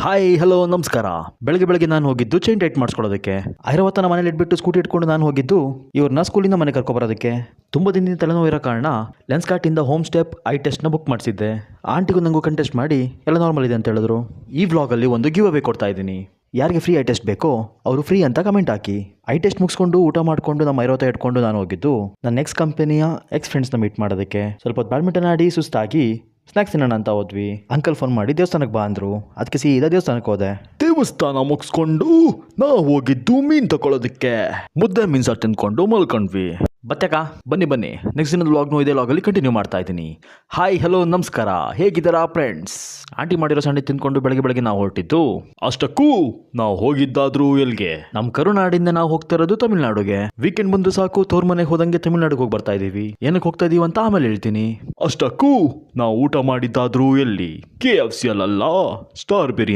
Hi hello ನಮಸ್ಕಾರ. ಬೆಳಗ್ಗೆ ಬೆಳಗ್ಗೆ ನಾನು ಹೋಗಿದ್ದು ಚೈನ್ ಟೈಟ್ ಮಾಡಿಸ್ಕೊಳ್ಳೋದಕ್ಕೆ. ಐರಾವತನ ಮನೇಲಿ ಇಟ್ಬಿಟ್ಟು ಸ್ಕೂಟಿ ಇಟ್ಕೊಂಡು ನಾನು ಹೋಗಿದ್ದು ಇವ್ರನ್ನ ಸ್ಕೂಲಿಂದ ಮನೆ ಕರ್ಕೊಬರೋದಕ್ಕೆ. ತುಂಬ ದಿನದಿಂದ ತಲೆನೋವು ಇರೋ ಕಾರಣ ಲೆನ್ಸ್ ಕಾರ್ಟಿಂದ ಹೋಮ್ ಸ್ಟೆಪ್ ಐ ಟೆಸ್ಟ್ನ ಬುಕ್ ಮಾಡಿಸಿದ್ದೆ. ಆಂಟಿಗೂ ನನಗೂ ಕಂಟೆಸ್ಟ್ ಮಾಡಿ ಎಲ್ಲ ನಾರ್ಮಲ್ ಇದೆ ಅಂತ ಹೇಳಿದ್ರು. ಈ ವ್ಲಾಗಲ್ಲಿ ಒಂದು ಗಿವ್ ಅವೇ ಕೊಡ್ತಾ ಇದ್ದೀನಿ. ಯಾರಿಗೆ ಫ್ರೀ ಐ ಟೆಸ್ಟ್ ಬೇಕೋ ಅವರು ಫ್ರೀ ಅಂತ ಕಮೆಂಟ್ ಹಾಕಿ. ಐ ಟೆಸ್ಟ್ ಮುಗಿಸ್ಕೊಂಡು ಊಟ ಮಾಡಿಕೊಂಡು ನಮ್ಮ ಐರಾವತ ಇಟ್ಕೊಂಡು ನಾನು ಹೋಗಿದ್ದು ನನ್ನ ನೆಕ್ಸ್ಟ್ ಕಂಪನಿಯ ಎಕ್ಸ್ ಫ್ರೆಂಡ್ಸ್ನ ಮೀಟ್ ಮಾಡೋದಕ್ಕೆ. ಸ್ವಲ್ಪ ಬ್ಯಾಡ್ಮಿಂಟನ್ ಆಡಿ ಸುಸ್ತಾಗಿ ಸ್ನ್ಯಾಕ್ಸ್ ತಿನ್ನೋಣ ಅಂತ ಹೋದ್ವಿ. ಅಂಕಲ್ ಫೋನ್ ಮಾಡಿ ದೇವಸ್ಥಾನಕ್ಕೆ ಬಾ ಅಂದರು. ಅದಕ್ಕೆ ಸೀದಾ ದೇವಸ್ಥಾನಕ್ಕೆ ಹೋದೆ. ದೇವಸ್ಥಾನ ಮುಗಿಸ್ಕೊಂಡು ನಾವು ಹೋಗಿದ್ದು ಮೀನು ತಗೊಳ್ಳೋದಕ್ಕೆ. ಮುದ್ದೆ ಮೀನು ಸಾರು ತಿಂದ್ಕೊಂಡು ಮಲ್ಕೊಂಡ್ವಿ. ಬತ್ತಕ್ಕ ಬನ್ನಿ ನೆಕ್ಸ್ಟ್ ದಿನದ ವ್ಲಾಗ್ನು ಇದೇ ವ್ಲಾಗಲ್ಲಿ ಕಂಟಿನ್ಯೂ ಮಾಡ್ತಾ ಇದ್ದೀನಿ. ಹಾಯ್ ಹಲೋ ನಮಸ್ಕಾರ, ಹೇಗಿದ್ದಾರಾ ಫ್ರೆಂಡ್ಸ್? ಆಂಟಿ ಮಾಡಿರೋ ಸಂಡೆ ತಿಂದ್ಕೊಂಡು ಬೆಳಗ್ಗೆ ನಾವು ಹೊರಟಿದ್ದು. ಅಷ್ಟಕ್ಕೂ ನಾವು ಹೋಗಿದ್ದಾದ್ರೂ ಎಲ್ಗೆ? ನಮ್ಮ ಕರುನಾಡಿಂದ ನಾವು ಹೋಗ್ತಾ ಇರೋದು ತಮಿಳ್ನಾಡುಗೆ. ವೀಕೆಂಡ್ ಬಂದು ಸಾಕು ತೋರ್ ಮನೆಗೆ ಹೋದಂಗೆ ತಮಿಳ್ನಾಡಿಗೆ ಹೋಗಿ ಬರ್ತಾ ಇದೀವಿ. ಏನಕ್ಕೆ ಹೋಗ್ತಾ ಇದೀವಿ ಅಂತ ಆಮೇಲೆ ಹೇಳ್ತೀನಿ. ಅಷ್ಟಕ್ಕೂ ನಾವು ಊಟ ಮಾಡಿದ್ದಾದ್ರೂ ಎಲ್ಲಿ? KFC ಅಲ್ಲ, ಸ್ಟಾರ್ ಬಿರಿಯಾನಿ.